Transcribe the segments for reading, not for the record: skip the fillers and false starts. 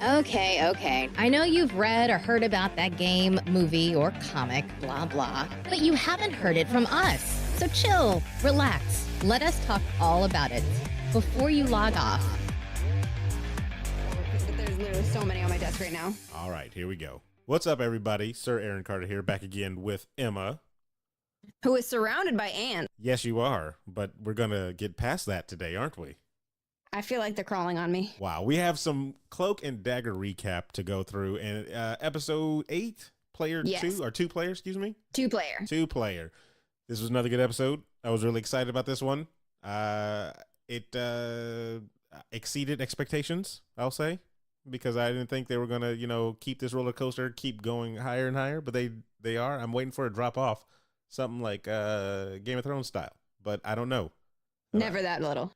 Okay. I know you've read or heard about that game, movie, or comic, blah, blah, but you haven't heard it from us. So chill, relax, let us talk all about it before you log off. There's literally so many on my desk right now. All right, here we go. What's up, everybody? Sir Aaron Carter here, back again with Emma. Who is surrounded by ants. Yes, you are, but we're going to get past that today, aren't we? I feel like they're crawling on me. Wow, we have some Cloak and Dagger recap to go through, and episode 8, player Yes. 2, or 2 player, excuse me? 2 player. 2 player. This was another good episode. I was really excited about this one. It exceeded expectations, I'll say, because I didn't think they were going to, keep this roller coaster, keep going higher and higher, but they are. I'm waiting for it to drop off, something like Game of Thrones style, but I don't know. Never that little.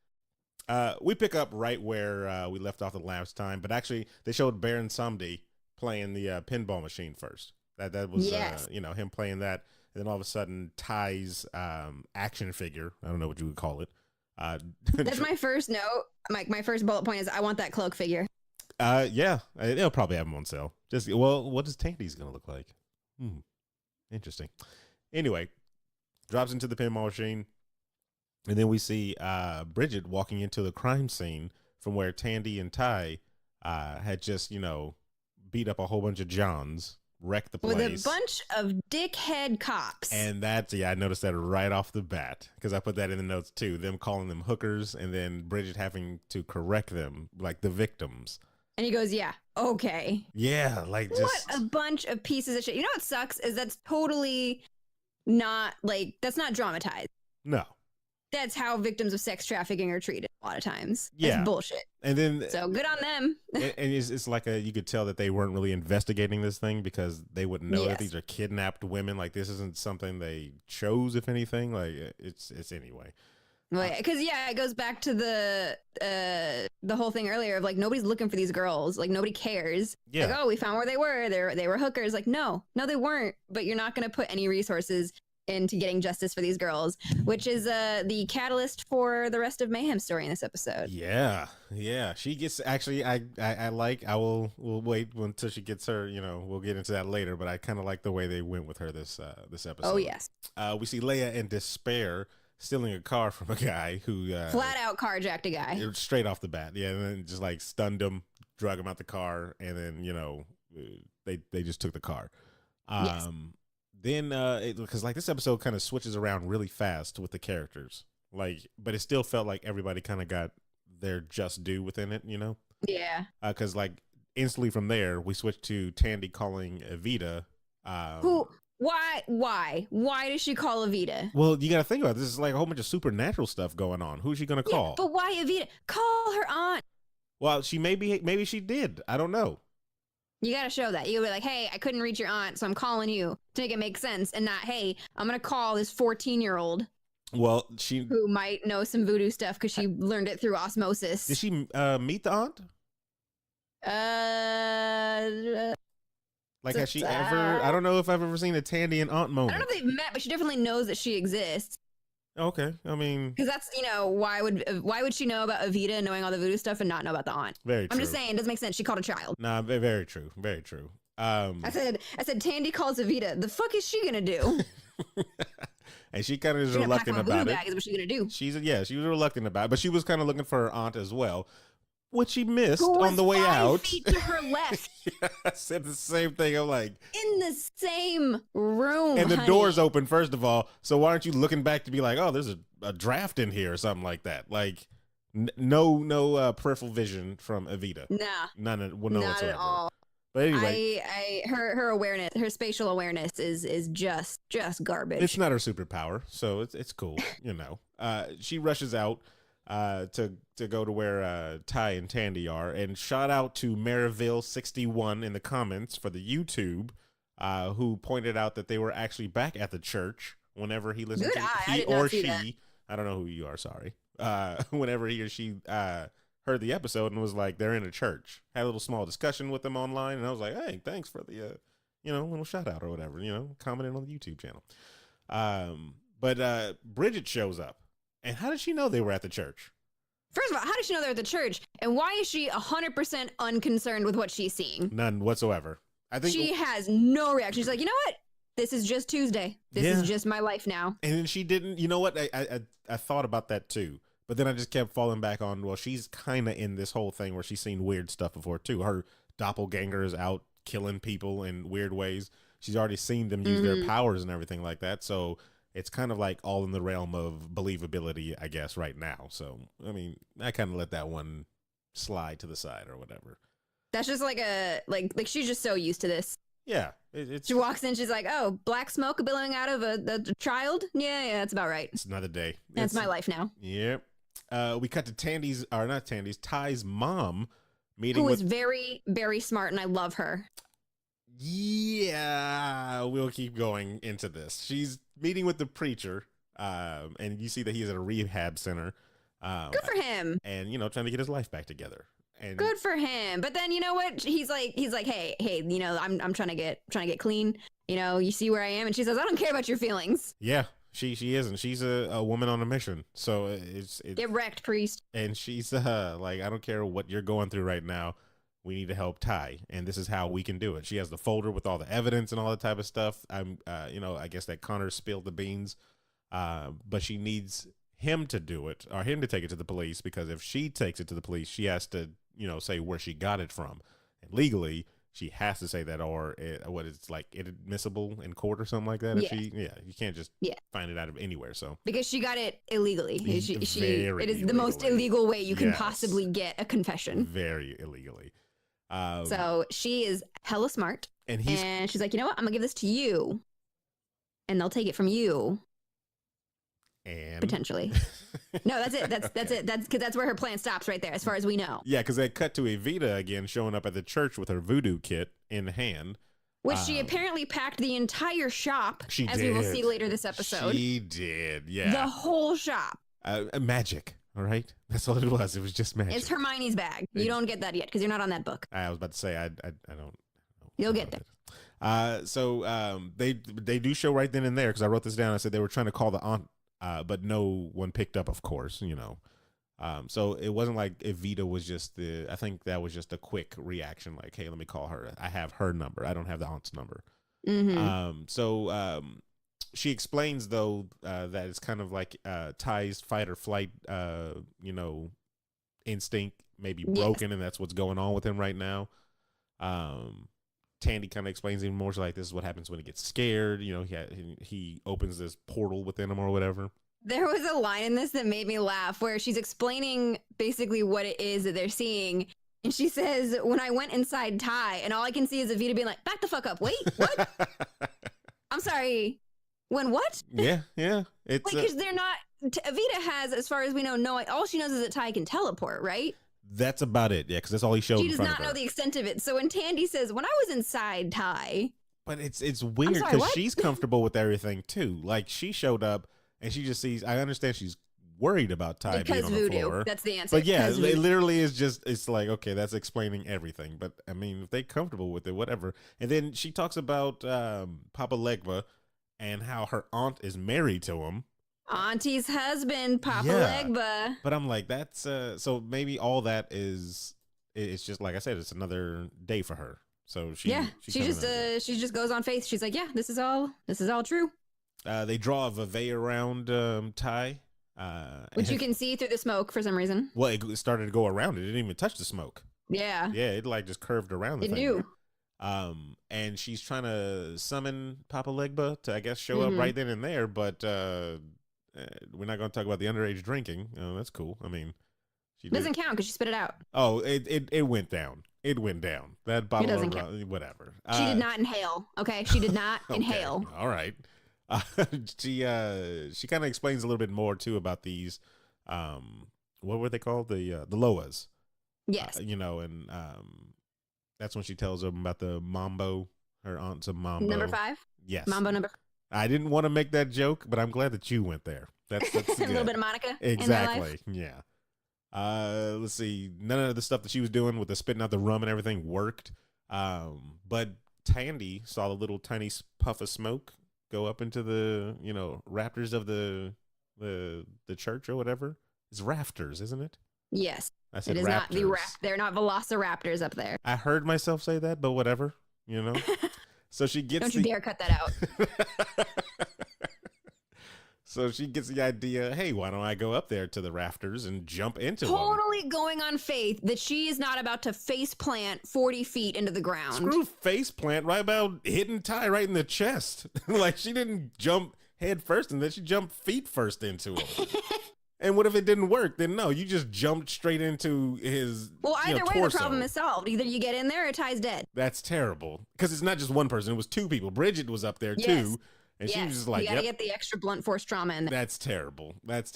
We pick up right where we left off the last time, but actually they showed Baron Samedi playing the pinball machine first. That was Yes. Him playing that, and then all of a sudden Ty's action figure. I don't know what you would call it. That's my first note. My first bullet point is I want that cloak figure. Yeah, they'll probably have them on sale. What is Tandy's gonna look like? Interesting. Anyway, drops into the pinball machine. And then we see Bridget walking into the crime scene from where Tandy and Ty had just, beat up a whole bunch of Johns, wrecked the place. With a bunch of dickhead cops. And I noticed that right off the bat, because I put that in the notes too, them calling them hookers and then Bridget having to correct them, like the victims. And he goes, yeah, okay. Yeah, like just... What a bunch of pieces of shit. You know what sucks is that's totally not, that's not dramatized. No. That's how victims of sex trafficking are treated a lot of times. Yeah. It's bullshit. And then... So good on them. and it's like you could tell that they weren't really investigating this thing because they wouldn't know that Yes. these are kidnapped women. Like, this isn't something they chose, if anything. Like, it's anyway. Because it goes back to the whole thing earlier of nobody's looking for these girls, nobody cares. Yeah. Like, oh, we found where they were. They were hookers. Like, no, they weren't. But you're not going to put any resources into getting justice for these girls, which is the catalyst for the rest of Mayhem's story in this episode. Yeah. She gets actually. We'll wait until she gets her. We'll get into that later. But I kind of like the way they went with her this episode. Oh yes. We see Leia in despair, stealing a car from a guy who flat out carjacked a guy straight off the bat. Yeah, and then just stunned him, drug him out the car, and then they just took the car. Yes. Then because this episode kind of switches around really fast with the characters, but it still felt like everybody kind of got their just due within it, Yeah. Because instantly from there we switch to Tandy calling Evita. Who? Why does she call Evita? Well, you got to think about it. This is a whole bunch of supernatural stuff going on. Who's she gonna call? But why Evita? Call her aunt. Well, she maybe she did. I don't know. You got to show that. You gotta be like, hey, I couldn't reach your aunt, so I'm calling you to make it make sense, and not, hey, I'm gonna call this 14-year-old. Well, who might know some voodoo stuff because she learned it through osmosis. Did she meet the aunt? Has she ever? I don't know if I've ever seen a Tandy and aunt moment. I don't know if they've met, but she definitely knows that she exists. Okay, I mean, because that's why would she know about Evita knowing all the voodoo stuff and not know about the aunt? Very true. I'm just saying, it doesn't make sense. She called a child. Nah, very true, very true. I said Tandy calls Evita. The fuck is she gonna do? And she kind of is reluctant about it. Bag is what she gonna do. She was reluctant about it, but she was kind of looking for her aunt as well, which she missed on the way out. 5 feet to her left. Yeah, I said the same thing. I'm like, in the same room, and the honey. door's open first of all. So why aren't you looking back to be like, oh, there's a draft in here or something like that? No peripheral vision from Evita. Nah, none not whatsoever. at all. But anyway, her awareness, her spatial awareness is just garbage. It's not her superpower, so it's cool, She rushes out to go to where Ty and Tandy are, and shout out to Maryville61 in the comments for the YouTube, who pointed out that they were actually back at the church whenever he listened to he or she. I don't know who you are. Sorry. Whenever he or she heard the episode and was like, they're in a church. Had a little small discussion with them online, and I was like, hey, thanks for the little shout out or whatever, commenting on the YouTube channel. But Bridget shows up, and how did she know they were at the church? First of all, how does she know they're at the church? And why is she 100% unconcerned with what she's seeing? None whatsoever. I think she has no reaction. She's like, you know what? This is just Tuesday. This is just my life now. And then she didn't, you know what? I thought about that too. But then I just kept falling back on, well, she's kind of in this whole thing where she's seen weird stuff before too. Her doppelganger is out killing people in weird ways. She's already seen them use their powers and everything like that. So it's kind of like all in the realm of believability, I guess, right now. So, I mean, I kind of let that one slide to the side or whatever. That's just like like she's just so used to this. Yeah. She walks in, she's like, oh, black smoke billowing out of a child? Yeah, that's about right. It's another day. That's my life now. Yep. We cut to Ty's mom meeting who is very, very smart, and I love her. Yeah, we'll keep going into this. She's meeting with the preacher, and you see that he's at a rehab center. Good for him. And, trying to get his life back together. And good for him. But then you know what? He's like, hey, I'm trying to get clean. You see where I am, and she says, I don't care about your feelings. Yeah, she isn't. She's a woman on a mission. So it's get wrecked, priest. And she's like, I don't care what you're going through right now. We need to help Ty, and this is how we can do it. She has the folder with all the evidence and all that type of stuff. I guess that Connor spilled the beans, but she needs him to do it, or him to take it to the police, because if she takes it to the police, she has to, say where she got it from. And legally, she has to say that, or it's like inadmissible in court or something like that. You can't just find it out of anywhere. So because she got it illegally, it is the most illegal way you can possibly get a confession. Very illegally. So she is hella smart, and she's like, you know what? I'm gonna give this to you, and they'll take it from you. And potentially. No, that's it. That's it. That's because that's where her plan stops right there, as far as we know. Yeah, because they cut to Evita again showing up at the church with her voodoo kit in hand. Which she apparently packed the entire shop, we will see later this episode. She did, yeah. The whole shop. Magic, all right? That's all it was. It was just magic. It's Hermione's bag. You don't get that yet, because you're not on that book. I was about to say, I don't. You'll get there. So they do show right then and there, because I wrote this down. I said they were trying to call the aunt, but no one picked up, of course, so it wasn't like Evita was just I think that was just a quick reaction, like, hey, let me call her. I have her number. I don't have the aunt's number. Mm-hmm. So she explains, though, that it's kind of like Ty's fight or flight, instinct may be broken, and that's what's going on with him right now. Tandy kind of explains even more. She's like, this is what happens when he gets scared. He opens this portal within him or whatever. There was a line in this that made me laugh where she's explaining basically what it is that they're seeing. And she says, when I went inside Ty, and all I can see is Evita being like, back the fuck up. Wait, what? I'm sorry. When what? Yeah. It's because they're not. Evita has, as far as we know, all she knows is that Ty can teleport, right? That's about it, yeah, because that's all he showed. She does not know the extent of it. So when Tandy says, when I was inside Ty. But it's weird because she's comfortable with everything, too. Like, she showed up and she just sees, I understand she's worried about Ty being on the floor. That's the answer. But yeah, it literally is just, it's like, okay, that's explaining everything. But I mean, if they're comfortable with it, whatever. And then she talks about Papa Legba and how her aunt is married to him. Auntie's husband, Papa Legba. But I'm like, that's so maybe all that is, it's just like I said, it's another day for her. So she just goes on faith. She's like, yeah, this is all true. They draw a veve around Ty, which you can see through the smoke for some reason. Well, it started to go around. It didn't even touch the smoke. Yeah, it like just curved around the thing. It knew. And she's trying to summon Papa Legba to, I guess, show up right then and there, but we're not going to talk about the underage drinking. Oh, that's cool. I mean, it doesn't count because she spit it out. Oh, it went down. It went down. That bottle doesn't count. Whatever. She did not inhale. Okay, she did not inhale. All right. She kind of explains a little bit more too about these. What were they called? The Loas. Yes. And that's when she tells them about the Mambo. Her aunt's a Mambo. Number 5. Yes. Mambo number. I didn't want to make that joke, but I'm glad that you went there. That's a little bit of Monica. Exactly. Yeah. Let's see. None of the stuff that she was doing with the spitting out the rum and everything worked. But Tandy saw the little tiny puff of smoke go up into the, rafters of the church or whatever. It's rafters, isn't it? Yes. I said It is raptors. not the they're not velociraptors up there. I heard myself say that, but whatever, you know. So she gets. Don't you dare cut that out. So she gets the idea. Hey, why don't I go up there to the rafters and jump into them? Totally going on faith that she is not about to face plant 40 feet into the ground. Screw face plant, right about hitting Ty right in the chest. Like she didn't jump head first, and then she jumped feet first into it. And what if it didn't work? Then no, you just jumped straight into his. Well, either way, torso. the problem is solved. Either you get in there or Ty's dead. That's terrible. Because it's not just one person; it was two people. Bridget was up there Yes. too, and she was just you like, gotta "Yep, get the extra blunt force trauma in there. that's terrible. That's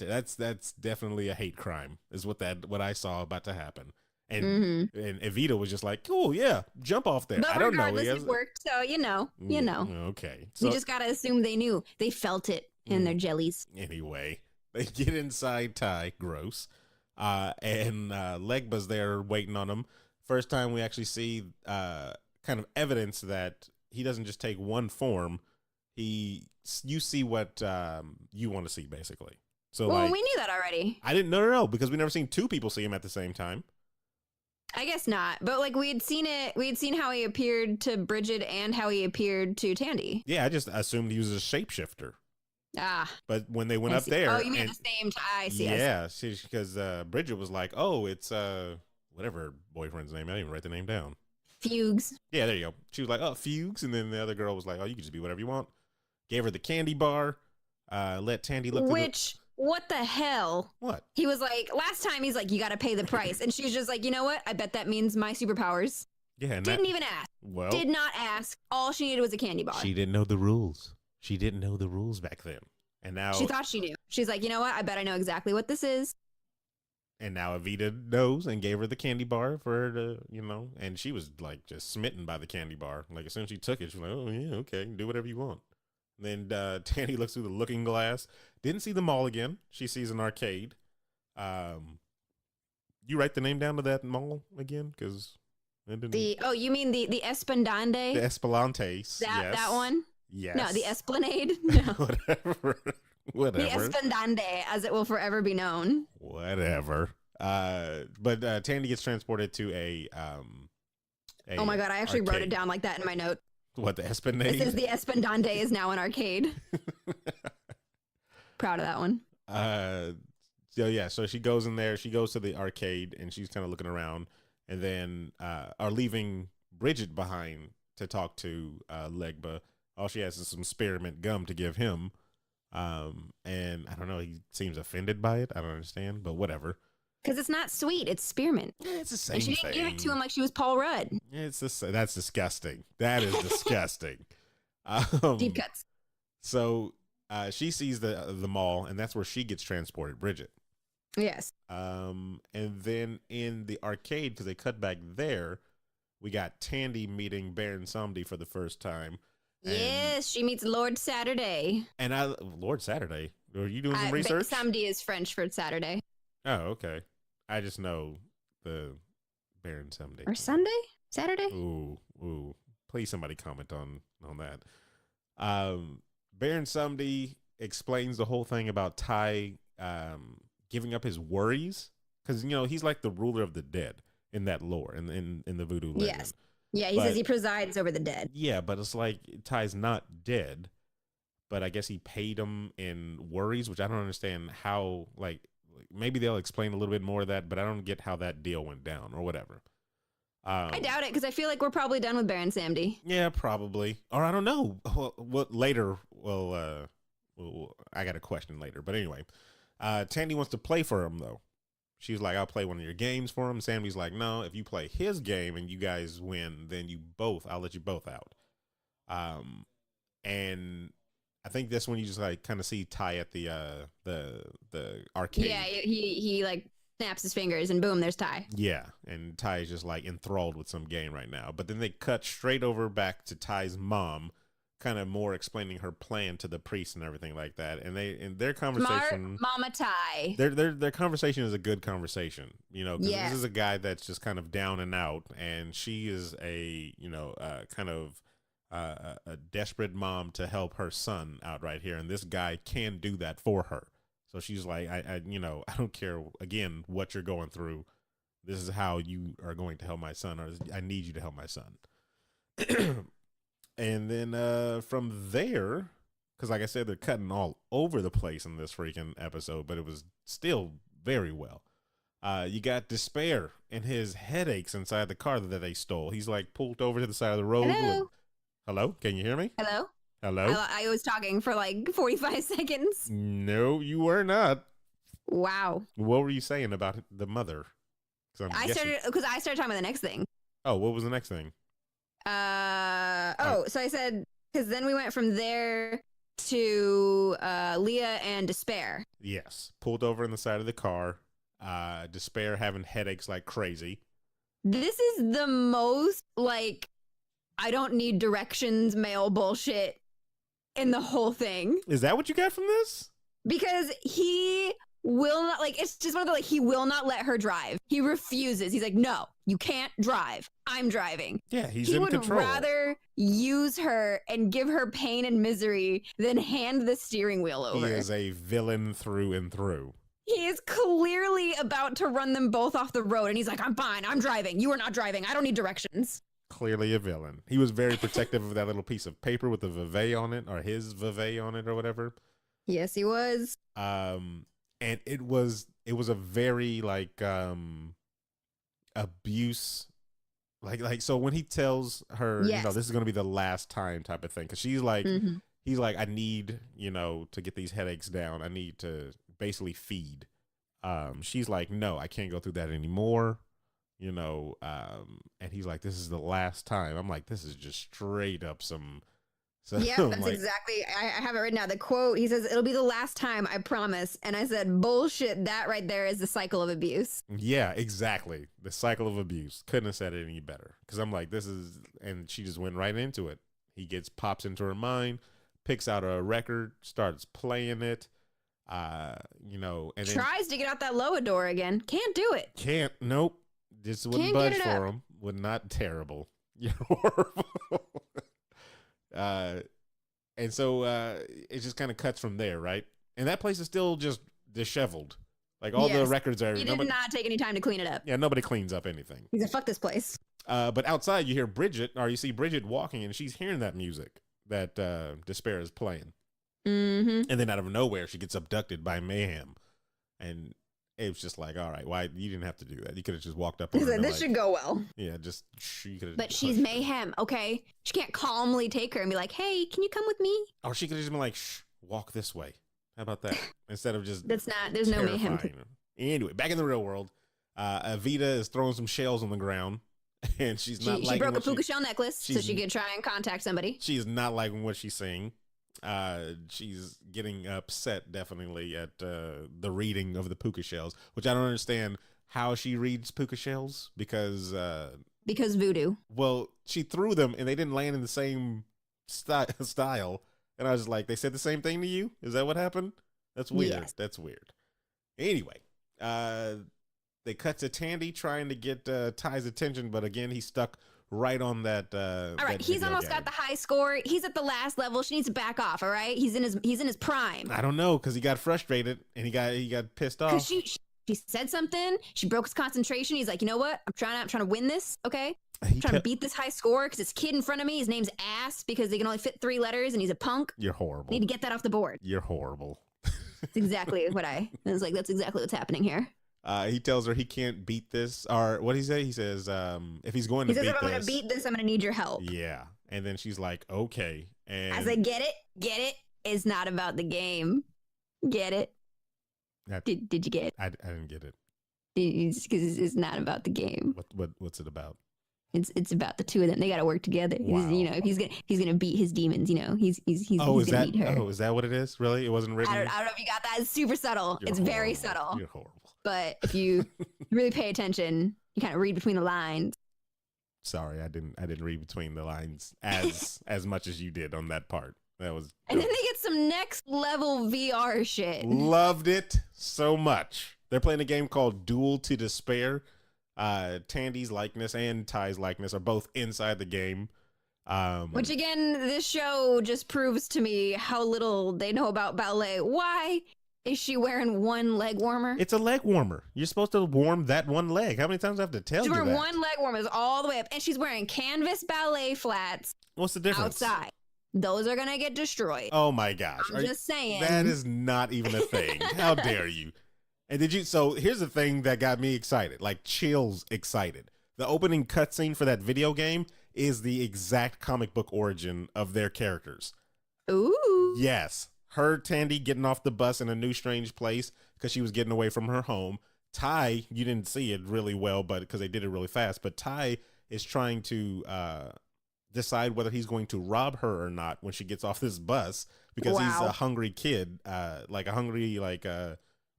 definitely a hate crime." Is what I saw about to happen. And and Evita was just like, "Cool, yeah, jump off there." But I don't know. regardless, it worked. So you know. Okay, We just gotta assume they knew. They felt it in their jellies. Anyway, they get inside Ty, gross. And Legba's there waiting on him. First time we actually see kind of evidence that he doesn't just take one form. You see what you want to see, basically. So Well, like, we knew that already. I didn't no, because we never seen two people see him at the same time. I guess not. But like we had seen it. We had seen how he appeared to Bridget and how he appeared to Tandy. Yeah, I just assumed he was a shapeshifter. Ah. But when they went I up see. there, Oh, you mean at the same time? I see. yeah, because Bridget was like, "Oh, it's whatever her boyfriend's name. I didn't even write the name down." Fugues. Yeah, there you go. She was like, "Oh, Fugues," and then the other girl was like, "Oh, you can just be whatever you want." Gave her the candy bar. Let Tandy look. Which, what the hell? What? He was like, last time he's like, you got to pay the price. And she's just like, you know what? I bet that means my superpowers. Yeah, and Didn't even ask. Well, Did not ask. All she needed was a candy bar. she didn't know the rules. She didn't know the rules back then, and now She thought she knew. She's like, you know what? I bet I know exactly what this is. And now Evita knows and gave her the candy bar for her to, and she was like just smitten by the candy bar. Like as soon as she took it, she was like, "Oh yeah, okay, do whatever you want." And then Tandy looks through the looking glass. Didn't see the mall again. She sees an arcade. You write the name down to that mall again, because you mean the Esplandade? the Espelantes. That one? Yes. No, the Esplanade. No. Whatever. The Esplandade, as it will forever be known. Whatever. But Tandy gets transported to a oh my god, I actually wrote arcade. it down like that in my note. What, the Esplanade? It says the Esplandade is now an arcade. Proud of that one. So she goes in there. She goes to the arcade and she's kind of looking around, and then are leaving Bridget behind to talk to Legba. All she has is some spearmint gum to give him. And I don't know, he seems offended by it. I don't understand, but whatever. Because it's not sweet, it's spearmint. Yeah, it's the same And she didn't give it to him like she was Paul Rudd. That's disgusting. That is disgusting. Deep cuts. So she sees the mall, and that's where she gets transported, Bridget. Yes. And then in the arcade, because they cut back there, we got Tandy meeting Baron Samedi for the first time. Yes, she meets Lord Saturday. And Lord Saturday, are you doing some research? Samedi is French for Saturday. Oh, okay. I just know the Baron Samedi. Or Sunday? Saturday? Ooh. Please somebody comment on that. Baron Samedi explains the whole thing about Ty giving up his worries, because he's like the ruler of the dead in that lore, in the Voodoo legend. Yes. Yeah, he says he presides over the dead. Yeah, but it's like Ty's not dead, but I guess he paid him in worries, which I don't understand how. Like maybe they'll explain a little bit more of that, but I don't get how that deal went down or whatever. I doubt it, because I feel like we're probably done with Baron Samedi. Yeah, probably. Or I don't know. What later? I got a question later. But anyway, Tandy wants to play for him though. She's like, "I'll play one of your games for him." Sammy's like, "No, if you play his game and you guys win, then I'll let you both out." And I think that's when you just like kind of see Ty at the arcade. Yeah, he like snaps his fingers and boom, there's Ty. Yeah, and Ty is just like enthralled with some game right now. But then they cut straight over back to Ty's mom, kind of more explaining her plan to the priest and everything like that. And their conversation, Smart Mama Ty. their conversation is a good conversation, because Yes. this is a guy that's just kind of down and out, and she is a kind of a desperate mom to help her son out right here, and this guy can do that for her. So she's like, I I don't care again what you're going through. This is how you are going to help my son, or I need you to help my son. And then from there, because like I said, they're cutting all over the place in this freaking episode, but it was still very well. You got Despair and his headaches inside the car that they stole. He's like pulled over to the side of the road. Hello? Hello? Can you hear me? Hello? Hello? I was talking for like 45 seconds. No, you were not. Wow. What were you saying about the mother? I started talking about the next thing. Oh, what was the next thing? So I said, because then we went from there to Leah and Despair. Yes. Pulled over in the side of the car. Despair having headaches like crazy. This is the most like I don't need directions male bullshit in the whole thing. Is that what you got from this? Because he will not, like, it's just one of the, like, he will not let her drive. He refuses. He's like, no, you can't drive. I'm driving. Yeah, he's in control. He would rather use her and give her pain and misery than hand the steering wheel over. He is a villain through and through. He is clearly about to run them both off the road, and he's like, I'm fine. I'm driving. You are not driving. I don't need directions. Clearly a villain. He was very protective of that little piece of paper with the Vevey on it, or his Vevey on it, or whatever. Yes, he was. And it was a very like abuse, like so when he tells her, yes, this is gonna be the last time type of thing, because she's like, he's like, I need, to get these headaches down. I need to basically feed. She's like, no, I can't go through that anymore. And he's like, this is the last time. I'm like, this is just straight up some. So yeah, that's like, exactly. I have it written down. The quote, he says, it'll be the last time, I promise. And I said, bullshit. That right there is the cycle of abuse. Yeah, exactly. The cycle of abuse. Couldn't have said it any better. Because I'm like, this is, and she just went right into it. He pops into her mind, picks out a record, starts playing it, and then tries to get out that lower door again. Can't do it. Can't. Nope. This wouldn't budge for him. Would not. Terrible. You're horrible. And so it just kind of cuts from there, right? And that place is still just disheveled. Like all the records are. He did not take any time to clean it up. Yeah, nobody cleans up anything. He's like, fuck this place. But outside, you see Bridget walking, and she's hearing that music that Despair is playing. Mm-hmm. And then out of nowhere, she gets abducted by Mayhem, and it was just like, all right, why you didn't have to do that? You could have just walked up on her. This should go well. Yeah, just she could have. But she's Mayhem, okay? She can't calmly take her and be like, "Hey, can you come with me?" Or she could have just been like, "Shh, walk this way." How about that? Instead of just there's no Mayhem. Anyway, back in the real world, Evita is throwing some shells on the ground, and she broke a puka shell necklace so she could try and contact somebody. She's not liking what she's seeing. She's getting upset definitely at the reading of the puka shells, which I don't understand how she reads puka shells because Voodoo. Well, she threw them and they didn't land in the same style, and I was like, they said the same thing to you? Is that what happened? That's weird. Yes. That's weird. Anyway, they cut to Tandy trying to get Ty's attention, but again, he's stuck right on that. All right, he's almost got the high score. He's at the last level. She needs to back off. All right, he's in his prime. I don't know, because he got frustrated and he got pissed off. Because she said something. She broke his concentration. He's like, you know what? I'm trying to win this. Okay, I'm trying to beat this high score because this kid in front of me, his name's Ass because they can only fit 3 letters and he's a punk. You're horrible. Need to get that off the board. You're horrible. That's exactly what I was like. That's exactly what's happening here. He tells her he can't beat this, or what did he say? He says, if he's going to beat this. If I'm going to beat this, I'm going to need your help. Yeah. And then she's like, okay. And as I get it. It's not about the game. Get it? Did you get it? I didn't get it. Because it's not about the game. What's it about? It's about the two of them. They got to work together. Wow. If he's gonna beat his demons, he's gonna beat her. Oh, is that what it is? Really? It wasn't written. I don't know if you got that. It's super subtle. It's horrible. very subtle. You're horrible. But if you really pay attention, you kind of read between the lines. Sorry, I didn't read between the lines as much as you did on that part. That was. And then they get some next level VR shit. Loved it so much. They're playing a game called Duel to Despair. Tandy's likeness and Ty's likeness are both inside the game. Which again, this show just proves to me how little they know about ballet. Why? Is she wearing one leg warmer? It's a leg warmer. You're supposed to warm that one leg. How many times do I have to tell She's you wearing that? one leg warmers all the way up, and she's wearing canvas ballet flats. What's the difference? Outside. Those are gonna get destroyed. Oh my gosh. I'm just saying. That is not even a thing. How dare you? And so here's the thing that got me excited, like chills excited. The opening cutscene for that video game is the exact comic book origin of their characters. Ooh. Yes. Her, Tandy, getting off the bus in a new strange place because she was getting away from her home. Ty, you didn't see it really well, but because they did it really fast. But Ty is trying to decide whether he's going to rob her or not when she gets off this bus because he's a hungry kid, like a hungry,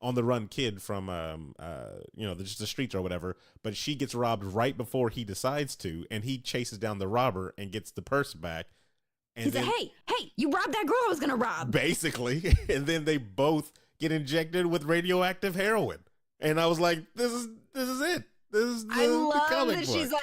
on the run kid from, just the streets or whatever. But she gets robbed right before he decides to, and he chases down the robber and gets the purse back. And he's like, hey, you robbed that girl I was gonna rob. Basically. And then they both get injected with radioactive heroin. And I was like, this is it. This is I love the comic that book. she looks at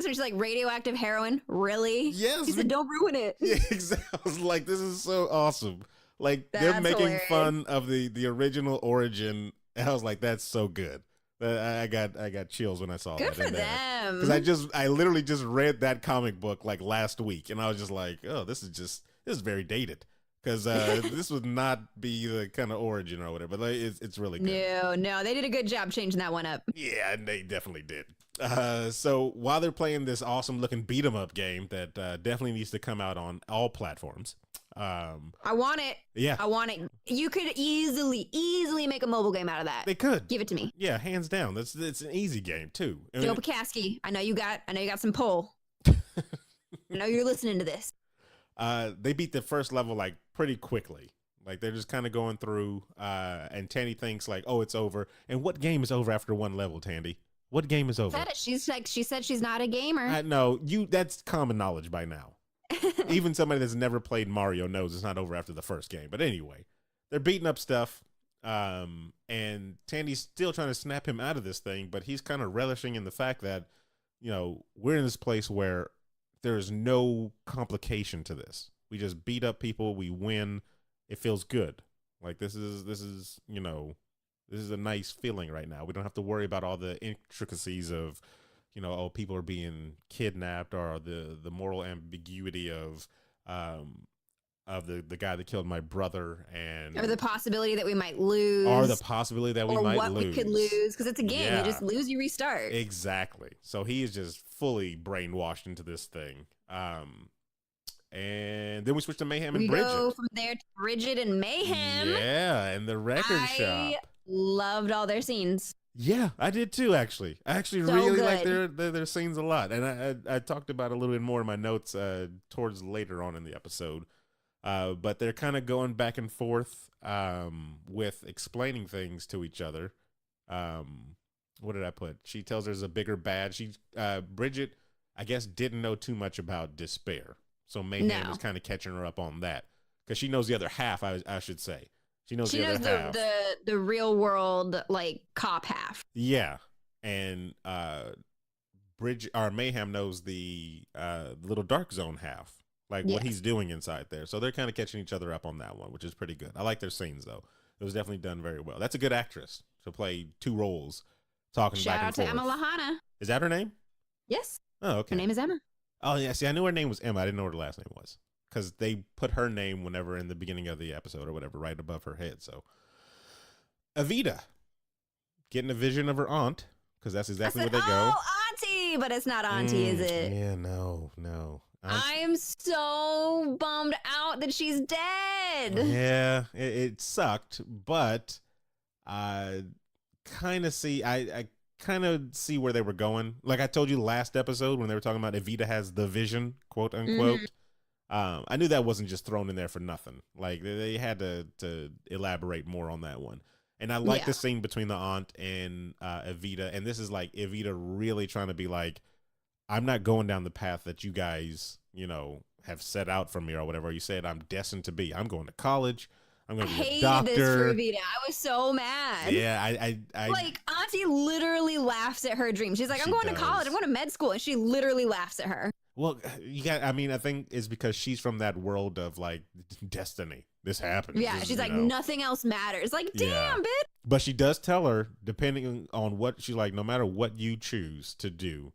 her, she's like, radioactive heroin? Really? Yes. She said, don't ruin it. Yeah, exactly. I was like, this is so awesome. Like, they're That's making hilarious. fun of the original origin. And I was like, that's so good. I got chills when I saw Good that. for them. Because I literally just read that comic book like last week, and I was just like, oh, this is very dated. Because this would not be the kind of origin or whatever, but it's really good. No, they did a good job changing that one up. Yeah, they definitely did. So while they're playing this awesome looking beat 'em up game that definitely needs to come out on all platforms. I want it. Yeah. I want it. You could easily make a mobile game out of that. They could. Give it to me. Yeah, hands down. It's an easy game too. I mean, Joe Pakaski, I know you got some pull. I know you're listening to this. They beat the first level like pretty quickly. Like they're just kind of going through, and Tandy thinks like, oh, it's over. And what game is over after one level, Tandy? What game is over? She said she's not a gamer. No, that's common knowledge by now. Even somebody that's never played Mario knows it's not over after the first game. But anyway, they're beating up stuff, and Tandy's still trying to snap him out of this thing, but he's kind of relishing in the fact that, we're in this place where there's no complication to this. We just beat up people, we win. It feels good. Like this is a nice feeling right now. We don't have to worry about all the intricacies of, people are being kidnapped, or the moral ambiguity of the guy that killed my brother, and or the possibility that we might lose, or the possibility that we might what lose. we could lose, because it's a game. Yeah. You just lose, you restart. Exactly. So he is just fully brainwashed into this thing. And then we switch to Mayhem and Bridget. We go from there to Bridget and Mayhem. Yeah, and the record shop. I loved all their scenes. Yeah, I did too, actually. I actually So really good. like their scenes a lot. And I talked about it a little bit more in my notes towards later on in the episode. But they're kind of going back and forth with explaining things to each other. What did I put? She tells there's a bigger bad. Bridget, I guess, didn't know too much about despair. So Mayhem is kind of catching her up on that. Because she knows the other half, I should say. She knows the other half. the real world, like, cop half. Yeah. And Mayhem knows the little dark zone half. Like what he's doing inside there. So they're kind of catching each other up on that one, which is pretty good. I like their scenes, though. It was definitely done very well. That's a good actress to play two roles, talking back and forth. Shout out to Emma Lahana. Is that her name? Yes. Oh, okay. Her name is Emma. Oh, yeah. See, I knew her name was Emma. I didn't know what her last name was. Because they put her name whenever in the beginning of the episode or whatever, right above her head. So, Evita, getting a vision of her aunt, because that's exactly where they go. Oh, Auntie! But it's not Auntie, is it? Yeah, no. I am so bummed out that she's dead. Yeah, it sucked, but I kind of see where they were going. Like I told you last episode when they were talking about Evita has the vision, quote unquote. I knew that wasn't just thrown in there for nothing. Like they had to elaborate more on that one. And I like the scene between the aunt and Evita. And this is like Evita really trying to be like, I'm not going down the path that you guys, have set out for me or whatever. You said I'm destined to be. I'm going to college. I'm going to be a doctor. I hated this for Evita. I was so mad. Yeah, I like Auntie literally laughs at her dream. She's like, I'm going to college. I'm going to med school. And she literally laughs at her. Well, you got. I mean, I think it's because she's from that world of like destiny. This happens. Yeah, This, she's like, nothing else matters. Like, damn, Yeah. bitch. But she does tell her, depending on what she's like, no matter what you choose to do,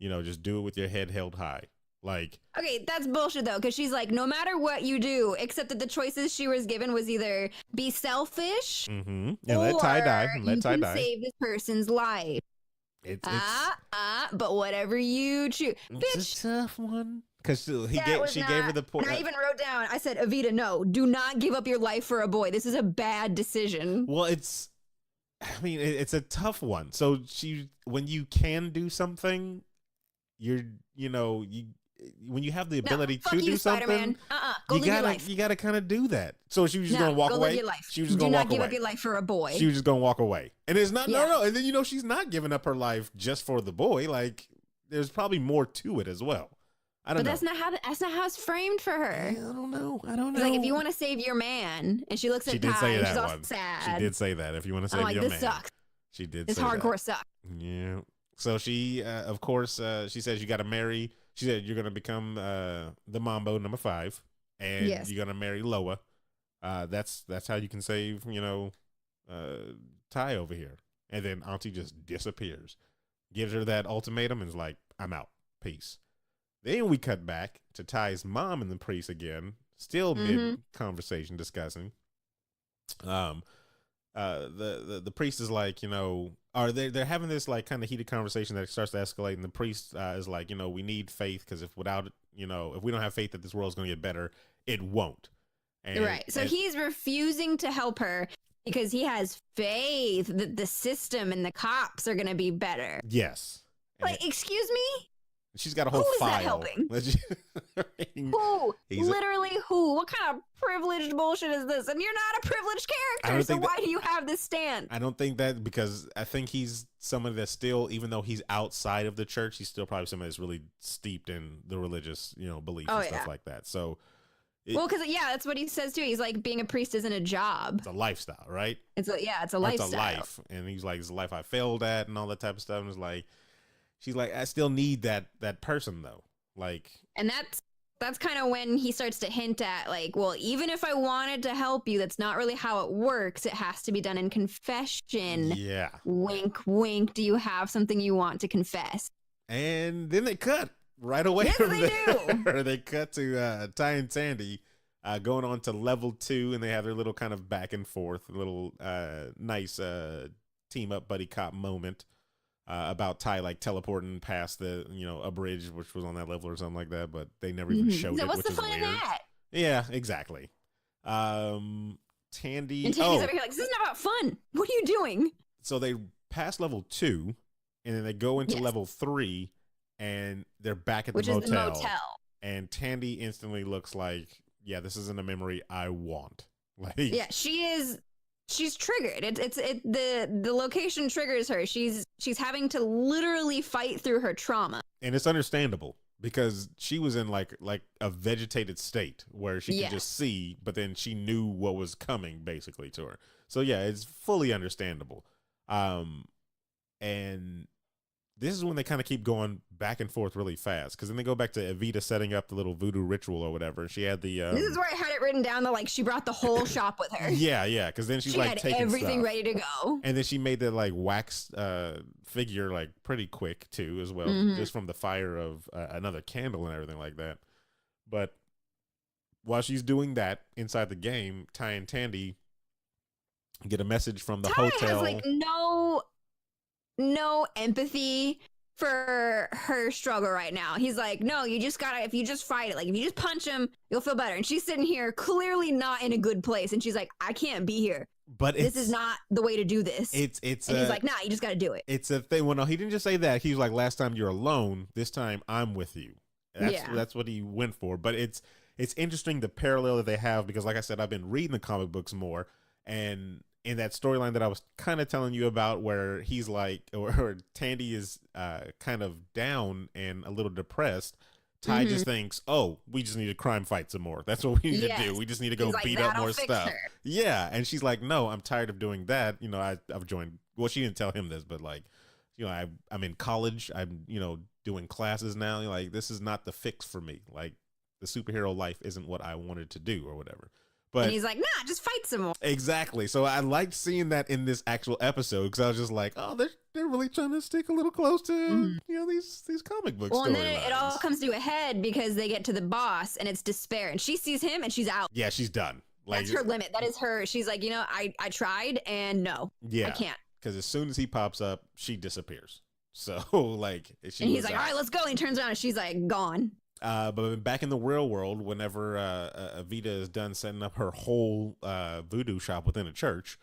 just do it with your head held high. Like, okay, that's bullshit though, because she's like, no matter what you do, except that the choices she was given was either be selfish and or let Ty die. you can save this person's life. It's but whatever you choose, it's bitch. a tough one because she not, gave her the point. And I even wrote down. I said, Evita, no, do not give up your life for a boy. This is a bad decision. Well, it's a tough one. So when you can do something, when you have the ability to do something, go live your life. you gotta kind of do that. So she was just gonna walk away. Live your life. She was just gonna walk away. Do not give up your life for a boy. She was just gonna walk away, and it's not no. And then she's not giving up her life just for the boy. Like there's probably more to it as well. I don't know. But that's not how it's framed for her. I don't know. It's like, if you want to save your man, and she looks at Ty, and she's all sad. She did say that. If you want to save your man, this sucks. She did. This say hardcore that. sucks. Yeah. So she, of course, she says you got to marry. She said you're gonna become the Mambo number 5, and you're gonna marry Loa. That's how you can save Ty over here. And then Auntie just disappears, gives her that ultimatum, and is like, "I'm out, peace." Then we cut back to Ty's mom and the priest again, still mid conversation discussing. The priest is like, they're having this like kind of heated conversation that starts to escalate, and the priest is like, we need faith, because if we don't have faith that this world's going to get better, it won't. Right. So he's refusing to help her because he has faith that the system and the cops are going to be better. Yes. Like, excuse me? She's got a whole file. Who is that helping? Who? Literally who? What kind of privileged bullshit is this? And you're not a privileged character, so why do you have this stance? I don't think that, because I think he's somebody that's still, even though he's outside of the church, he's still probably somebody that's really steeped in the religious, beliefs and stuff like that. So, because that's what he says too. He's like, being a priest isn't a job. It's a lifestyle, right? It's a lifestyle. It's a life. And he's like, it's a life I failed at and all that type of stuff. And it's like, she's like, I still need that person though. Like, and that's kind of when he starts to hint at like, well, even if I wanted to help you, that's not really how it works. It has to be done in confession. Yeah. Wink, wink. Do you have something you want to confess? And then they cut right away. Yes, they do. They cut to Ty and Sandy going on to level 2, and they have their little kind of back and forth, little nice team up buddy cop moment. About Ty like teleporting past the a bridge which was on that level or something like that, but they never even showed it. What's which the is fun weird. of that? Yeah, exactly. Tandy and Tandy's over here like, this isn't about fun. What are you doing? So they pass level 2, and then they go into level 3, and they're back at the motel. Is the motel. And Tandy instantly looks like, yeah, this isn't a memory I want. Like, yeah, she's triggered. The location triggers her. She's having to literally fight through her trauma. And it's understandable, because she was in like a vegetated state where she could just see, but then she knew what was coming basically to her. So yeah, it's fully understandable. And this is when they kind of keep going back and forth really fast, because then they go back to Evita setting up the little voodoo ritual or whatever. And she had the this is where I had it written down that like she brought the whole shop with her. Yeah, because then she like had taking everything stuff. ready to go. And then she made that like wax figure like pretty quick too as well, just from the fire of another candle and everything like that. But while she's doing that inside the game, Ty and Tandy get a message from the hotel. Has like no empathy for her struggle right now. He's like, no, you just gotta, if you just fight it, like if you just punch him, you'll feel better. And she's sitting here clearly not in a good place, and she's like, I can't be here. But this is not the way to do this. It's and he's like, nah, you just gotta do it. It's a thing. Well, no, he didn't just say that. He was like, last time you're alone, this time I'm with you. That's what he went for. But it's interesting the parallel that they have, because like I said, I've been reading the comic books more, and in that storyline that I was kind of telling you about, where he's like, or Tandy is kind of down and a little depressed, Ty just thinks, oh, we just need to crime fight some more. That's what we need to do. We just need to go beat up more stuff. Her. Yeah. And she's like, no, I'm tired of doing that. I've joined, well, she didn't tell him this, but like, I'm in college. I'm, doing classes now. Like, this is not the fix for me. Like, the superhero life isn't what I wanted to do or whatever. But and he's like, nah, just fight some more. exactly. So I liked seeing that in this actual episode because I was just like, oh, they're really trying to stick a little close to these comic book Well, storylines. and then it all comes to a head because they get to the boss and it's despair, and she sees him and she's out. Yeah, she's done. Like, That's her limit. That is her. She's like, I tried and no, yeah, I can't. Because as soon as he pops up, she disappears. So like, And he's like, out. all right, let's go. And he turns around and she's like, gone. But back in the real world, whenever Evita is done setting up her whole voodoo shop within a church,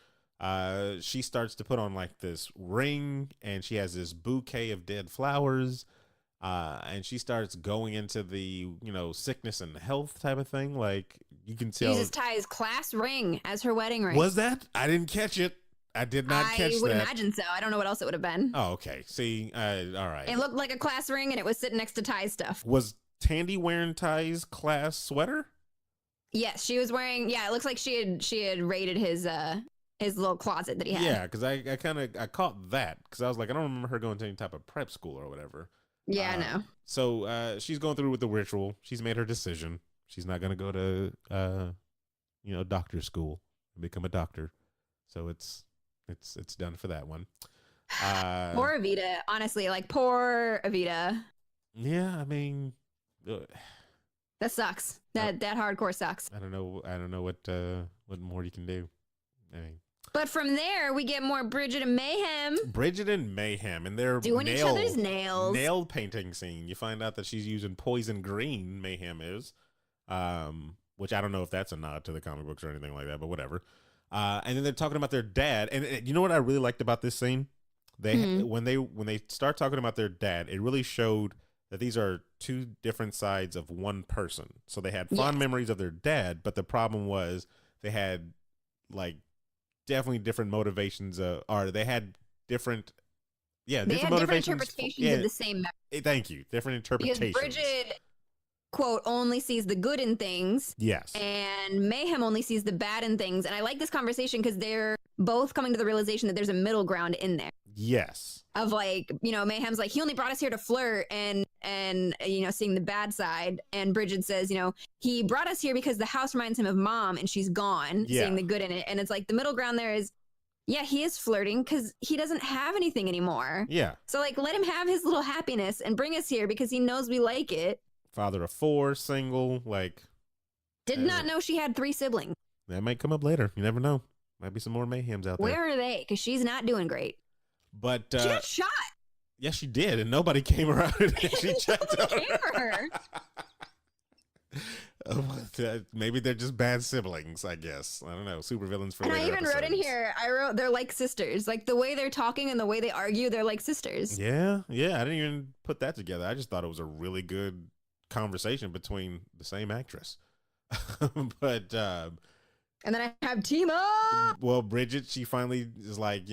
she starts to put on like this ring, and she has this bouquet of dead flowers, and she starts going into the sickness and health type of thing. Like, you can tell. She uses Ty's class ring as her wedding ring. Was that? I didn't catch it. I did not catch that. I would imagine so. I don't know what else it would have been. Oh, okay. See, all right. It looked like a class ring, and it was sitting next to Ty's stuff. Was Tandy wearing Ty's class sweater? Yes, she was wearing. Yeah, it looks like she had raided his little closet that he had. Yeah, because I caught that because I was like, I don't remember her going to any type of prep school or whatever. Yeah, I know. So she's going through with the ritual. She's made her decision. She's not gonna go to doctor school and become a doctor. So it's done for that one. Poor Evita, honestly, like poor Evita. Yeah, I mean, That sucks. That hardcore sucks. I don't know what more you can do. I mean, but from there we get more Bridget and Mayhem. And they're doing each other's nails. Nail painting scene. You find out that she's using poison green. Mayhem is, which I don't know if that's a nod to the comic books or anything like that, but whatever. And then they're talking about their dad, and you know what I really liked about this scene? When they start talking about their dad, it really showed that these are two different sides of one person. So they had fond memories of their dad, but the problem was they had like definitely different motivations. They had different interpretations of the same memory. Thank you. Different interpretations. Because Bridget, quote, only sees the good in things. Yes. And Mayhem only sees the bad in things. And I like this conversation because they're both coming to the realization that there's a middle ground in there. Yes. Of like, Mayhem's like, he only brought us here to flirt and seeing the bad side. And Bridget says, he brought us here because the house reminds him of mom and she's gone, seeing the good in it. And it's like the middle ground there is, yeah, he is flirting because he doesn't have anything anymore. Yeah. So like, let him have his little happiness and bring us here because he knows we like it. Father of 4, single, like. Did not know she had 3 siblings. That might come up later. You never know. Might be some more Mayhems out there. Where are they? Because she's not doing great. But she got shot. Yes, she did, and nobody came around and she checked out. Came for her. Maybe they're just bad siblings, I guess. I don't know. Supervillains for. And later I even wrote in here. They're like sisters. Like the way they're talking and the way they argue, they're like sisters. Yeah. I didn't even put that together. I just thought it was a really good conversation between the same actress. But. And then I have team up. Well, Bridget, she finally is like,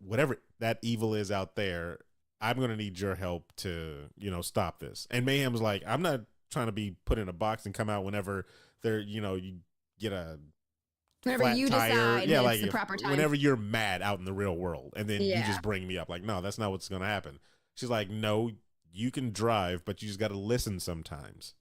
whatever that evil is out there, I'm going to need your help to, stop this. And Mayhem's like, I'm not trying to be put in a box and come out whenever they're, you get a whenever flat you tire. decide Yeah, it's like the proper time. whenever you're mad out in the real world and then you just bring me up. Like, no, that's not what's going to happen. She's like, no, you can drive, but you just got to listen sometimes.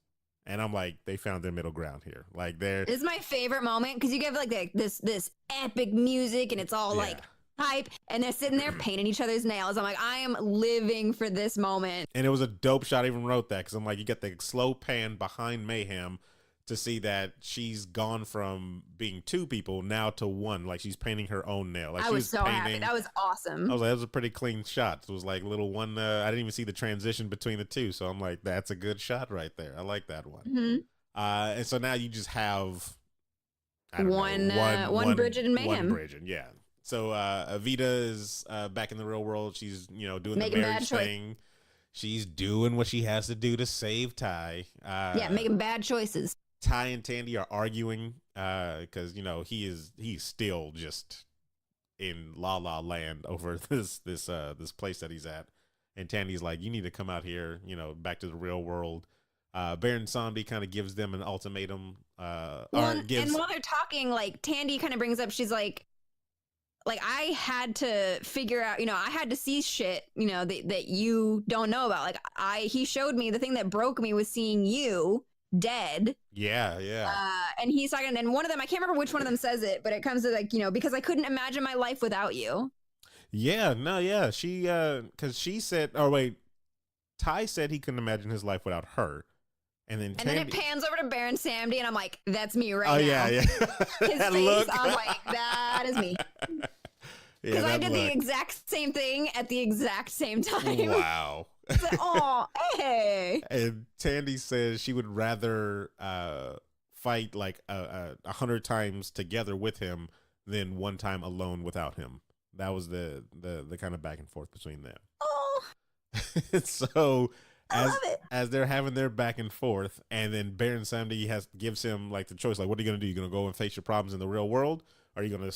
And I'm like, they found their middle ground here. Like, this is my favorite moment because you get like this epic music and it's all like hype, and they're sitting there painting each other's nails. I'm like, I am living for this moment. And it was a dope shot. I even wrote that because I'm like, you get the slow pan behind Mayhem to see that she's gone from being 2 people now to 1. Like, she's painting her own nail. Like, I was so happy. That was awesome. I was like, that was a pretty clean shot. It was like little one. I didn't even see the transition between the 2. So I'm like, that's a good shot right there. I like that one. Mm-hmm. And so now you just have one Bridget and Mayhem. One Bridget, yeah. So Evita is back in the real world. She's doing making the marriage thing. She's doing what she has to do to save Ty. Making bad choices. Ty and Tandy are arguing because he's still just in La La Land over this place that he's at, and Tandy's like, you need to come out here, back to the real world. Baron Samedi kind of gives them an ultimatum. And while they're talking, like Tandy kind of brings up, she's like, like I had to figure out, I had to see shit, that you don't know about. Like he showed me the thing that broke me was seeing you dead. Yeah. And he's talking, and one of them, I can't remember which one of them says it, but it comes to like, because I couldn't imagine my life without you. Yeah, no, yeah. She, because she said, oh, wait, Ty said he couldn't imagine his life without her. And then it pans over to Baron Samedi, and I'm like, that's me right now. Oh, yeah. His face, look. I was like, that is me. Because I did the exact same thing at the exact same time. Wow. It's like, oh, hey. And Tandy says she would rather fight like 100 times together with him than one time alone without him. That was the kind of back and forth between them. Oh. So as they're having their back and forth, and then Baron Samedi gives him like the choice, like, what are you gonna do? You gonna go and face your problems in the real world, or are you gonna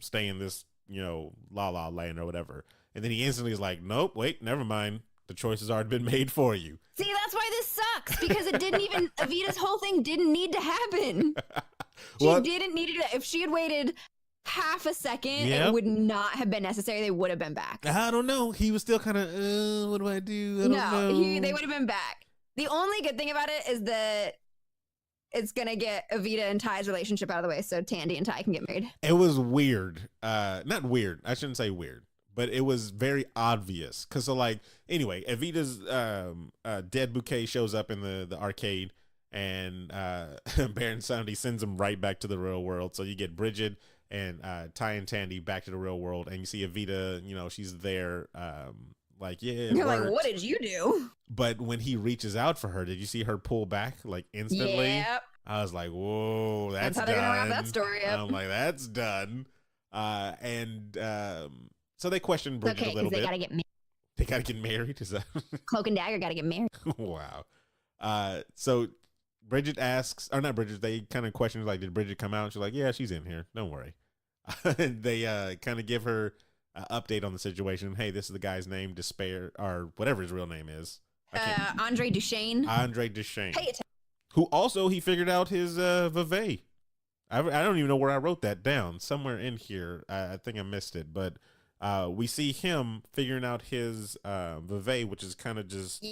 stay in this la la land or whatever? And then he instantly is like, nope, wait, never mind. The choice has already been made for you. See, that's why this sucks, because it didn't even Evita's whole thing didn't need to happen. She didn't need to. If she had waited half a second, it would not have been necessary. They would have been back. I don't know. He was still kind of, what do I do? I don't know. They would have been back. The only good thing about it is that it's going to get Evita and Ty's relationship out of the way so Tandy and Ty can get married. It was weird. Not weird. I shouldn't say weird, but it was very obvious. Because, anyway, Evita's dead bouquet shows up in the arcade, and Baron Samedi sends him right back to the real world. So you get Bridget and Ty and Tandy back to the real world, and you see Evita, she's there, You're like, what did you do? But when he reaches out for her, did you see her pull back like instantly? Yep. I was like, whoa, that's how done. they're gonna wrap that story up. I'm like, that's done. So they question Bridget a little bit. They gotta get married. They gotta get married. Is that Cloak and Dagger gotta get married? Wow. So Bridget asks, or not Bridget, they kind of question, like, did Bridget come out? She's like, yeah, she's in here. Don't worry. They kind of give her an update on the situation. Hey, this is the guy's name, Despair, or whatever his real name is. Andre Duchesne. Andre Duchesne. Pay attention. Who also, he figured out his Vevey. I don't even know where I wrote that down. Somewhere in here. I think I missed it. But we see him figuring out his Vevey, which is kind of just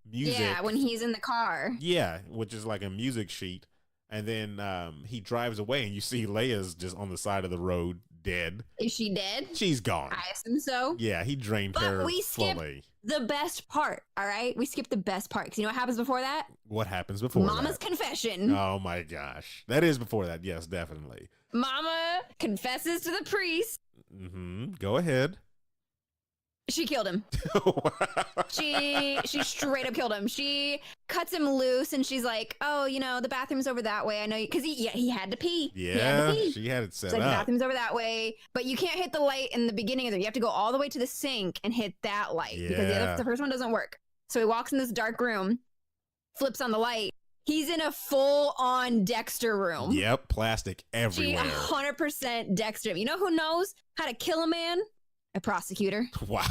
music. Yeah, when he's in the car. Yeah, which is like a music sheet. And then he drives away, and you see Leia's just on the side of the road, dead. Is she dead? She's gone. I assume so. Yeah, he drained her we fully. The best part, all right? We skipped the best part, because you know what happens before that? What happens before Mama's confession. Oh, my gosh. That is before that. Yes, definitely. Mama confesses to the priest. Mm-hmm. Go ahead. She killed him. She straight up killed him. She cuts him loose, and she's like, "Oh, the bathroom's over that way. I know you," because he had to pee. Yeah, she had it set up. The bathroom's over that way, but you can't hit the light in the beginning of it. You have to go all the way to the sink and hit that light because the first one doesn't work. So he walks in this dark room, flips on the light. He's in a full-on Dexter room. Yep, plastic everywhere. She 100% Dexter him. You know who knows how to kill a man? A prosecutor. Wow.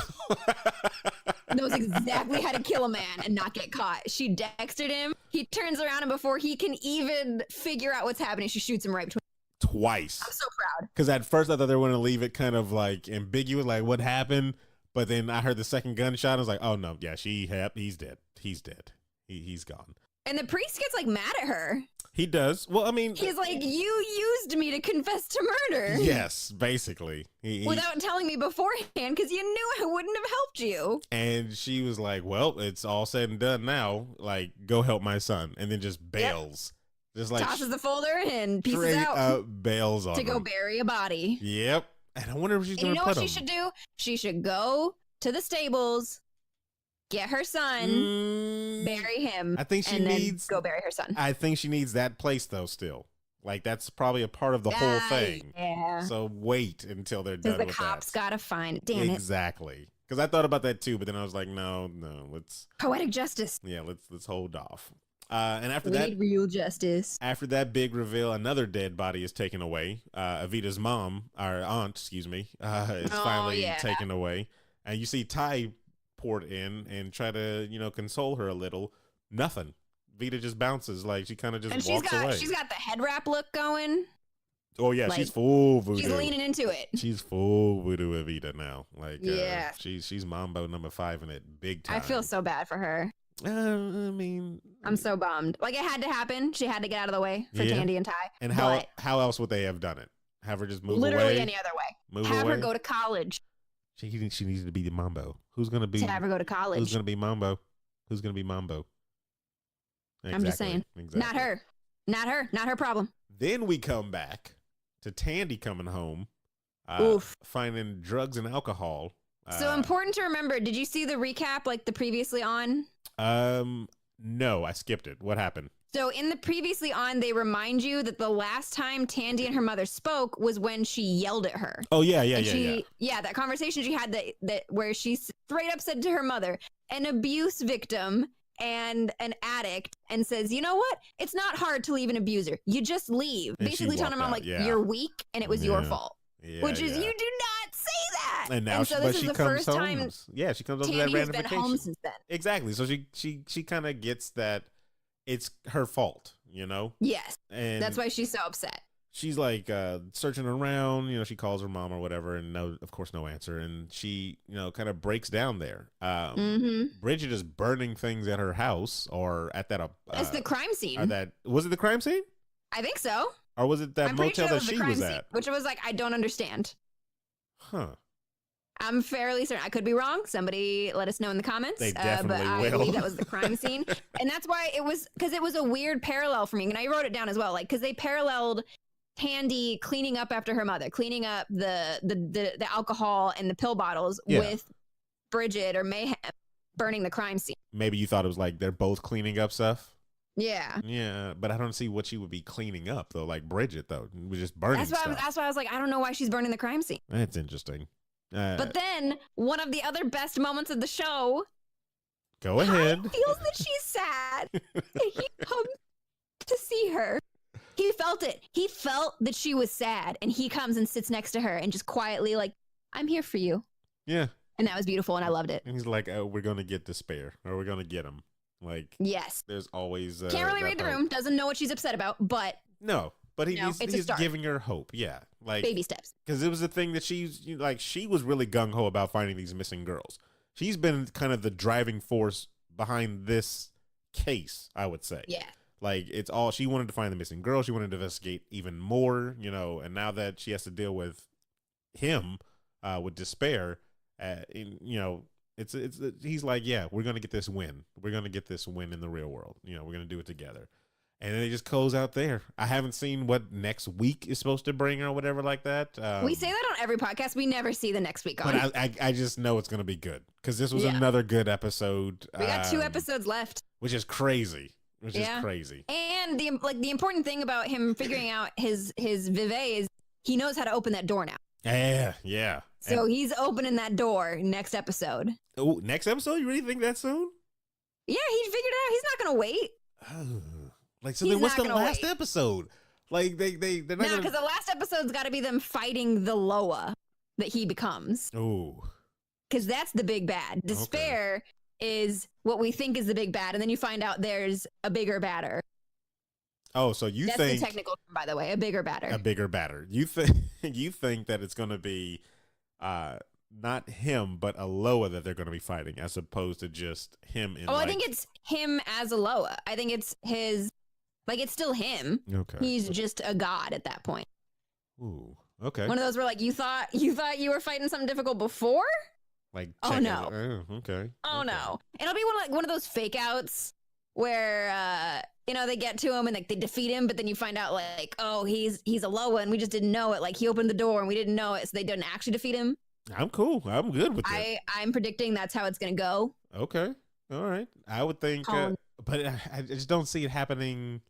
Knows exactly how to kill a man and not get caught. She dextered him. He turns around, and before he can even figure out what's happening, she shoots him right between. Twice. I'm so proud. Because at first I thought they were going to leave it kind of like ambiguous, like what happened. But then I heard the second gunshot. I was like, oh no, yeah, he's dead. He's dead. He's gone. And the priest gets like mad at her. He does. Well, I mean, he's like, you used me to confess to murder. Yes, basically. Without telling me beforehand, because you knew I wouldn't have helped you. And she was like, well, it's all said and done now. Like, go help my son. And then just bails. Yep. Just like tosses the folder and pieces out. Bails on to go bury a body. Yep. And I wonder if she's going to put him. You know what she should do? She should go to the stables, get her son, bury him. I think she needs go bury her son. I think she needs that place though. Still, like that's probably a part of the whole thing. Yeah. So wait until they're done with that. Because the cops gotta find it. Damn it. Exactly. Because I thought about that too, but then I was like, no, let's poetic justice. Yeah, let's hold off. And after we need real justice. After that big reveal, another dead body is taken away. Evita's mom, our aunt, excuse me, is finally taken away, and you see Ty poured in and try to console her a little. Nothing. Vita just bounces, like she kind of just walks away. She's got the head wrap look going. Oh yeah, Like, she's full voodoo. She's leaning into it. She's full voodoo Evita now. Like, yeah, she's Mambo number 5 in it, big time. I feel so bad for her. I mean, I'm so bummed. Like, it had to happen. She had to get out of the way for Tandy and Ty. And how else would they have done it? Have her just move literally away? any other way. Move have away? her go to college. She needs to be the Mambo. Who's gonna be? To have her go to college. Who's gonna be Mambo? Who's gonna be Mambo? Exactly. I'm just saying. Exactly. Not her. Not her. Not her problem. Then we come back to Tandy coming home, finding drugs and alcohol. So important to remember. Did you see the recap, like the previously on? No, I skipped it. What happened? So in the previously on, they remind you that the last time Tandy and her mother spoke was when she yelled at her. Oh yeah. Yeah, that conversation she had that where she straight up said to her mother, an abuse victim and an addict, and says, you know what? It's not hard to leave an abuser. You just leave. And basically telling her mom, like, you're weak and it was your fault. Yeah, which is, you do not say that. And now so this is the first time. Yeah, she comes home to Tandy that has been home since then. Exactly. So she kind of gets that it's her fault, you know? Yes. And that's why she's so upset. She's like searching around, you know, she calls her mom or whatever, and of course, no answer. And she, you know, kind of breaks down there. Bridget is burning things at her house or at that. It's the crime scene. Was it the crime scene? I think so. Or was it that motel that she was at? Which was like, I don't understand. Huh. I'm fairly certain. I could be wrong. Somebody let us know in the comments. They definitely but will. I believe that was the crime scene. And that's why because it was a weird parallel for me. And I wrote it down as well. Like, because they paralleled Tandy cleaning up after her mother, cleaning up the alcohol and the pill bottles with Bridget or Mayhem burning the crime scene. Maybe you thought it was like they're both cleaning up stuff. Yeah. Yeah, but I don't see what she would be cleaning up though. Like Bridget though, was just burning stuff. That's why I was like, I don't know why she's burning the crime scene. That's interesting. But then one of the other best moments of the show. Go ahead. He feels that she's sad. And he comes to see her. He felt it. He felt that she was sad, and he comes and sits next to her and just quietly like, I'm here for you. Yeah. And that was beautiful, and I loved it. And he's like, oh, we're going to get Despair, or we're going to get him. Like, yes. There's always... Can't really read the room. Doesn't know what she's upset about, but... No, but he's giving her hope. Yeah. Like baby steps. Because it was the thing that she was really gung-ho about finding these missing girls. She's been kind of the driving force behind this case, I would say. Yeah. Like, it's all, she wanted to find the missing girl. She wanted to investigate even more, you know, and now that she has to deal with him, with Despair, you know, he's like, yeah, we're going to get this win. We're going to get this win in the real world. You know, we're going to do it together. And then it just close out there. I haven't seen what next week is supposed to bring or whatever like that. We say that on every podcast. We never see the next week on. But I just know it's going to be good because this was another good episode. We got 2 episodes left. Which is crazy. And the important thing about him figuring out his vive is he knows how to open that door now. Yeah. So he's opening that door next episode. Oh, next episode? You really think that soon? Yeah, he figured it out. He's not going to wait. Like, so then what's the last episode? Like, they're not No, because the last episode's got to be them fighting the Loa that he becomes. Oh. Because that's the big bad. Despair is what we think is the big bad, and then you find out there's a bigger badder. Oh, so that's the technical term, by the way, a bigger badder. A bigger badder. You think that it's going to be not him, but a Loa that they're going to be fighting, as opposed to just him in. I think it's him as a Loa. I think it's his. Like, it's still him. Okay. He's just a god at that point. Ooh. Okay. One of those where, like, you thought you were fighting something difficult before? Like, oh no. Okay. Oh no. It'll be one of those fake outs where you know, they get to him and like they defeat him, but then you find out like, oh, he's a Loa and we just didn't know it. Like, he opened the door and we didn't know it, so they didn't actually defeat him. I'm cool. I'm good with it. I'm predicting that's how it's gonna go. Okay. All right. I would think, but I just don't see it happening.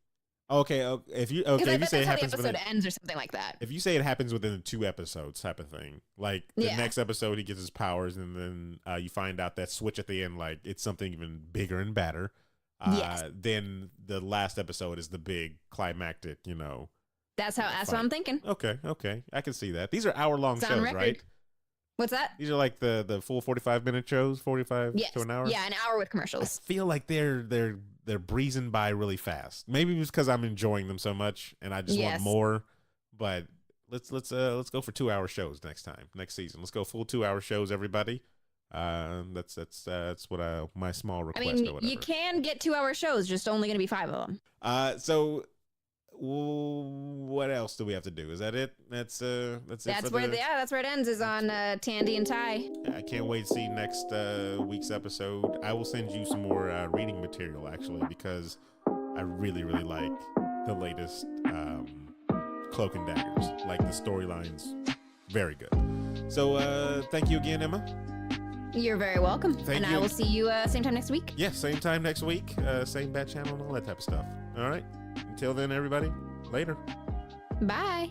Okay, if you say it happens, the episode ends or something like that. If you say it happens within 2 episodes, type of thing, like the next episode he gets his powers, and then you find out that switch at the end, like it's something even bigger and badder. Then the last episode is the big climactic, you know. That's what I'm thinking. Okay, I can see that. These are hour-long shows, right? What's that? These are like the full 45-minute shows, 45 to an hour. Yeah, an hour with commercials. I feel like they're breezing by really fast. Maybe it's because I'm enjoying them so much and I just want more. But let's go for 2-hour shows next season. Let's go full 2-hour shows, everybody. That's what my small request. I mean, or whatever. you can get 2-hour shows, just only going to be 5 of them. So what else do we have to do? Is that it? That's it. That's where it ends. Is on Tandy and Ty. I can't wait to see next week's episode. I will send you some more reading material actually, because I really like the latest Cloak and Daggers. Like the storylines, very good. So thank you again, Emma. You're very welcome. Thank you. I will see you same time next week. Yeah, same time next week. Same bat channel and all that type of stuff. All right. Until then, everybody, later. Bye.